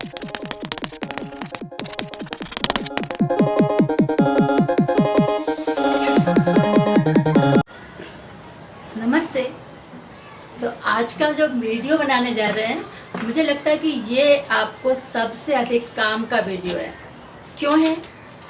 नमस्ते। तो आज का जो वीडियो बनाने जा रहे हैं, मुझे लगता है कि ये आपको सबसे अधिक काम का वीडियो है। क्यों है?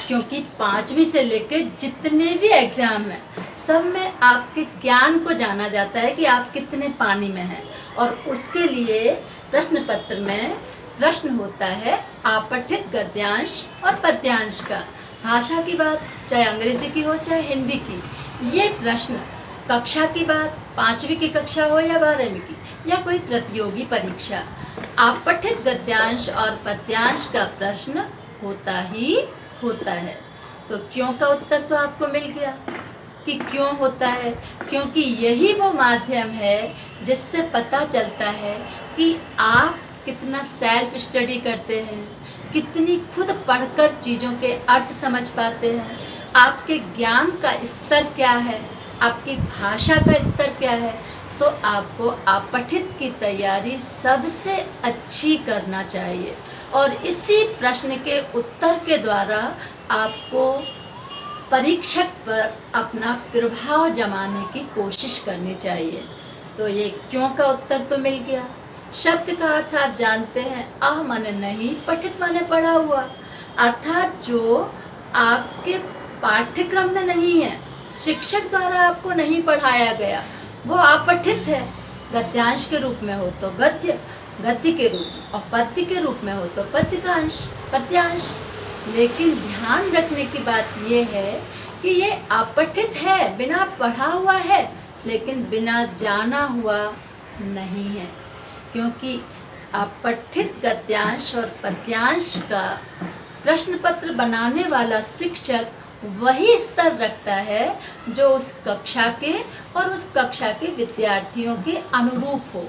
क्योंकि 5वीं से लेकर जितने भी एग्ज़ाम हैं, सब में आपके ज्ञान को जाना जाता है कि आप कितने पानी में हैं। और उसके लिए प्रश्न पत्र में प्रश्न होता है आपठित गद्यांश और पद्यांश का। भाषा की बात चाहे अंग्रेजी की हो चाहे हिंदी की, ये प्रश्न कक्षा की बात 5वीं की कक्षा हो या 12वीं की या कोई प्रतियोगी परीक्षा, आपठित गद्यांश और पद्यांश का प्रश्न होता ही होता है। तो क्यों का उत्तर तो आपको मिल गया कि क्यों होता है। क्योंकि यही वो माध्यम है जिससे पता चलता है कि आप कितना सेल्फ स्टडी करते हैं, कितनी खुद पढ़कर चीज़ों के अर्थ समझ पाते हैं, आपके ज्ञान का स्तर क्या है, आपकी भाषा का स्तर क्या है। तो आपको आपठित की तैयारी सबसे अच्छी करना चाहिए और इसी प्रश्न के उत्तर के द्वारा आपको परीक्षक पर अपना प्रभाव जमाने की कोशिश करनी चाहिए। तो ये क्यों का उत्तर तो मिल गया। शब्द का अर्थ आप जानते हैं, आह माने नहीं, पठित माने पढ़ा हुआ, अर्थात जो आपके पाठ्यक्रम में नहीं है, शिक्षक द्वारा आपको नहीं पढ़ाया गया, वो आपठित है। गद्यांश के रूप में हो तो गद्य के रूप, और पद्य के रूप में हो तो पद्यांश। लेकिन ध्यान रखने की बात ये है कि ये आपठित है, बिना पढ़ा हुआ है, लेकिन बिना जाना हुआ नहीं है। क्योंकि आपठित गद्यांश और पद्यांश का प्रश्न पत्र बनाने वाला शिक्षक वही स्तर रखता है जो उस कक्षा के और उस कक्षा के विद्यार्थियों के अनुरूप हो।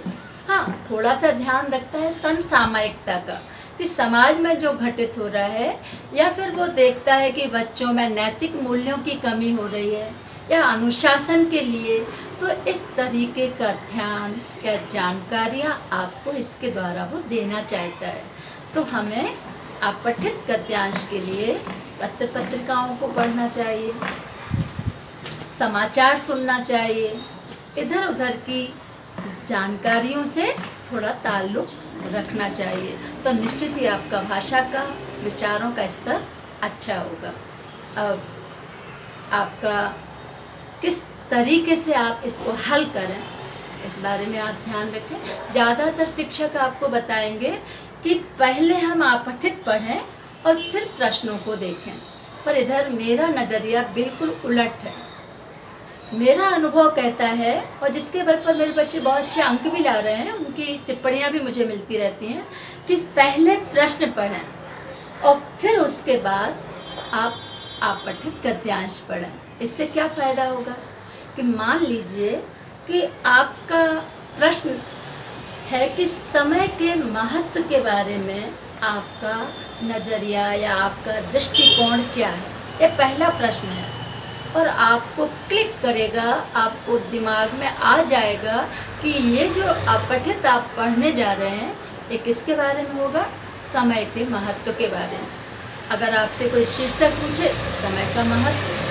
हाँ, थोड़ा सा ध्यान रखता है समसामयिकता का कि समाज में जो घटित हो रहा है, या फिर वो देखता है कि बच्चों में नैतिक मूल्यों की कमी हो रही है या अनुशासन के लिए, तो इस तरीके का ध्यान या जानकारियाँ आपको इसके द्वारा वो देना चाहता है। तो हमें आपठित गद्यांश के लिए पत्र पत्रिकाओं को पढ़ना चाहिए, समाचार सुनना चाहिए, इधर उधर की जानकारियों से थोड़ा ताल्लुक रखना चाहिए। तो निश्चित ही आपका भाषा का, विचारों का स्तर अच्छा होगा। अब आपका किस तरीके से आप इसको हल करें, इस बारे में आप ध्यान रखें। ज़्यादातर शिक्षक आपको बताएंगे कि पहले हम आपठित पढ़ें और फिर प्रश्नों को देखें, पर इधर मेरा नज़रिया बिल्कुल उलट है। मेरा अनुभव कहता है, और जिसके बल पर मेरे बच्चे बहुत अच्छे अंक भी ला रहे हैं, उनकी टिप्पणियां भी मुझे मिलती रहती हैं, कि पहले प्रश्न पढ़ें और फिर उसके बाद आप आपठित गद्यांश पढ़ें। इससे क्या फ़ायदा होगा कि मान लीजिए कि आपका प्रश्न है कि समय के महत्व के बारे में आपका नज़रिया या आपका दृष्टिकोण क्या है। ये पहला प्रश्न है और आपको क्लिक करेगा, आपको दिमाग में आ जाएगा कि ये जो आपठित आप पढ़ने जा रहे हैं, ये किसके बारे में होगा, समय के महत्व के बारे में। अगर आपसे कोई शीर्षक पूछे समय का महत्व,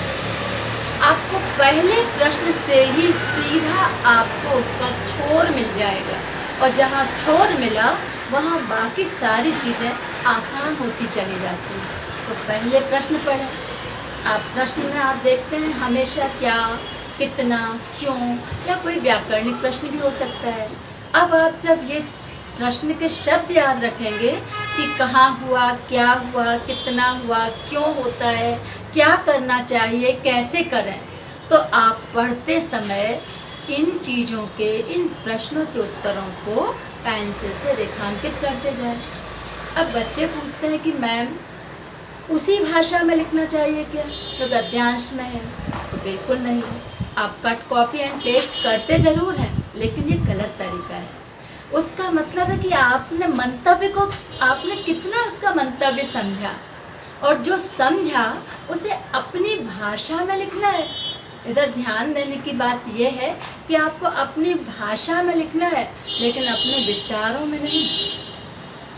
आपको पहले प्रश्न से ही सीधा आपको उसका छोर मिल जाएगा, और जहाँ छोर मिला वहाँ बाकी सारी चीज़ें आसान होती चली जाती हैं। तो पहले प्रश्न पढ़ें। आप प्रश्न में आप देखते हैं हमेशा क्या, कितना, क्यों, या कोई व्याकरणिक प्रश्न भी हो सकता है। अब आप जब ये प्रश्न के शब्द याद रखेंगे कि कहाँ हुआ, क्या हुआ, कितना हुआ, क्यों होता है, क्या करना चाहिए, कैसे करें, तो आप पढ़ते समय इन चीज़ों के, इन प्रश्नों के उत्तरों को पेंसिल से रेखांकित करते जाएं। अब बच्चे पूछते हैं कि मैम उसी भाषा में लिखना चाहिए क्या जो गद्यांश में है? तो बिल्कुल नहीं। आप कट कॉपी एंड पेस्ट करते ज़रूर हैं, लेकिन ये गलत तरीका है। उसका मतलब है कि आपने मंतव्य को, आपने कितना उसका मंतव्य समझा, और जो समझा उसे अपनी भाषा में लिखना है। इधर ध्यान देने की बात यह है कि आपको अपनी भाषा में लिखना है, लेकिन अपने विचारों में नहीं।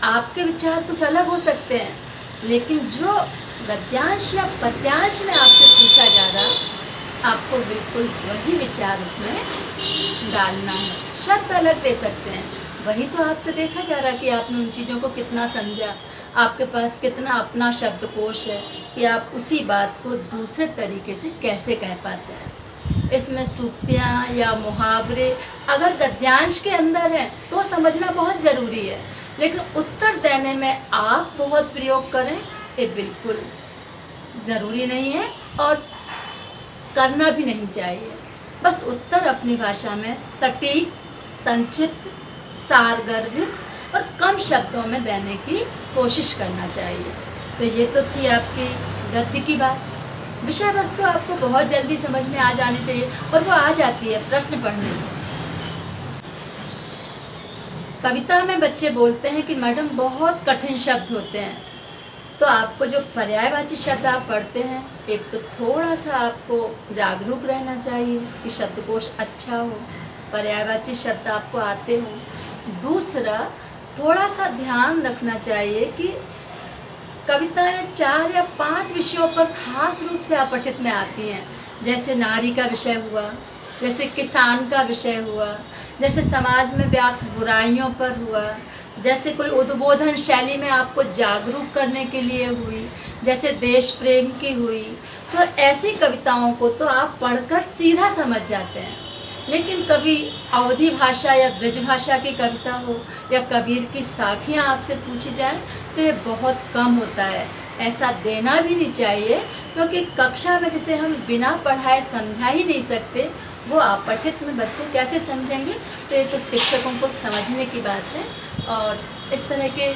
आपके विचार कुछ अलग हो सकते हैं, लेकिन जो गद्यांश या पद्यांश में आपसे पूछा जा रहा, आपको बिल्कुल वही विचार उसमें डालना है। शब्द अलग दे सकते हैं, वही तो आपसे देखा जा रहा कि आपने उन चीज़ों को कितना समझा, आपके पास कितना अपना शब्दकोश है कि आप उसी बात को दूसरे तरीके से कैसे कह पाते हैं। इसमें सूक्तियाँ या मुहावरे अगर गद्यांश के अंदर हैं तो समझना बहुत ज़रूरी है, लेकिन उत्तर देने में आप बहुत प्रयोग करें ये बिल्कुल ज़रूरी नहीं है और करना भी नहीं चाहिए। बस उत्तर अपनी भाषा में सटीक, संक्षिप्त, सारगर्भित और कम शब्दों में देने की कोशिश करना चाहिए। तो ये तो थी आपकी गद्य की बात। विषय वस्तु आपको बहुत जल्दी समझ में आ जानी चाहिए और वो आ जाती है प्रश्न पढ़ने से। कविता में बच्चे बोलते हैं कि मैडम बहुत कठिन शब्द होते हैं, तो आपको जो पर्यायवाची शब्द आप पढ़ते हैं, एक तो थोड़ा सा आपको जागरूक रहना चाहिए कि शब्दकोश अच्छा हो, पर्यायवाची शब्द आपको आते हों। दूसरा, थोड़ा सा ध्यान रखना चाहिए कि कविताएं 4 या 5 विषयों पर खास रूप से अपठित में आती हैं, जैसे नारी का विषय हुआ, जैसे किसान का विषय हुआ, जैसे समाज में व्याप्त बुराइयों पर हुआ, जैसे कोई उद्बोधन शैली में आपको जागरूक करने के लिए हुई, जैसे देश प्रेम की हुई। तो ऐसी कविताओं को तो आप पढ़कर सीधा समझ जाते हैं, लेकिन कभी अवधी भाषा या ब्रज भाषा की कविता हो या कबीर की साखियाँ आपसे पूछी जाए तो ये बहुत कम होता है। ऐसा देना भी नहीं चाहिए, क्योंकि कक्षा में जिसे हम बिना पढ़ाए समझा ही नहीं सकते, वो अपठित में बच्चे कैसे समझेंगे। तो ये तो शिक्षकों को समझने की बात है, और इस तरह के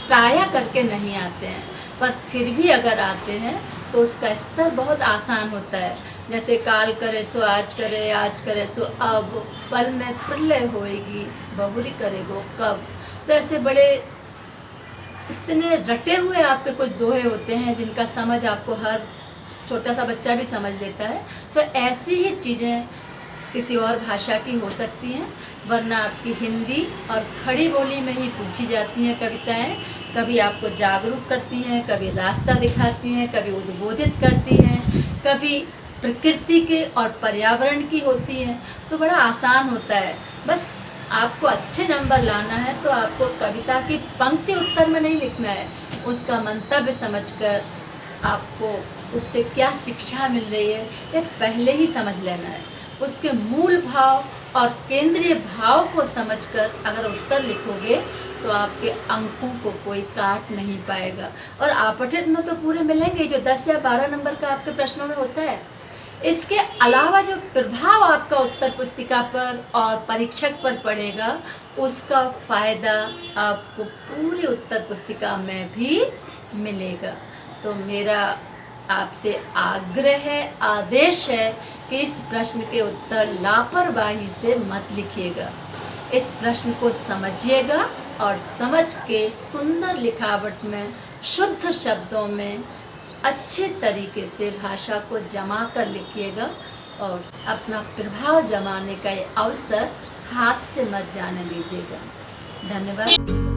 प्रायः करके नहीं आते हैं, पर फिर भी अगर आते हैं तो उसका स्तर बहुत आसान होता है। जैसे काल करे सो आज करे, आज करे सो अब, पल में प्रलय होएगी, बहुरी करेगो कब। तो ऐसे बड़े इतने रटे हुए आपके कुछ दोहे होते हैं जिनका समझ आपको हर छोटा सा बच्चा भी समझ लेता है। तो ऐसी ही चीज़ें किसी और भाषा की हो सकती हैं, वरना आपकी हिंदी और खड़ी बोली में ही पूछी जाती हैं कविताएं। कभी आपको जागरूक करती हैं, कभी रास्ता दिखाती हैं, कभी उद्बोधित करती हैं, कभी प्रकृति के और पर्यावरण की होती हैं। तो बड़ा आसान होता है। बस आपको अच्छे नंबर लाना है तो आपको कविता की पंक्ति उत्तर में नहीं लिखना है, उसका मंतव्य समझकर आपको उससे क्या शिक्षा मिल रही है ये पहले ही समझ लेना है। उसके मूल भाव और केंद्रीय भाव को समझकर अगर उत्तर लिखोगे तो आपके अंकों को कोई काट नहीं पाएगा। और अपठित में तो पूरे मिलेंगे जो 10 या 12 नंबर का आपके प्रश्नों में होता है। इसके अलावा जो प्रभाव आपका उत्तर पुस्तिका पर और परीक्षक पर पड़ेगा, उसका फ़ायदा आपको पूरी उत्तर पुस्तिका में भी मिलेगा। तो मेरा आपसे आग्रह है, आदेश है कि इस प्रश्न के उत्तर लापरवाही से मत लिखिएगा। इस प्रश्न को समझिएगा और समझ के सुंदर लिखावट में, शुद्ध शब्दों में, अच्छे तरीके से भाषा को जमा कर लिखिएगा और अपना प्रभाव जमाने का ये अवसर हाथ से मत जाने दीजिएगा। धन्यवाद।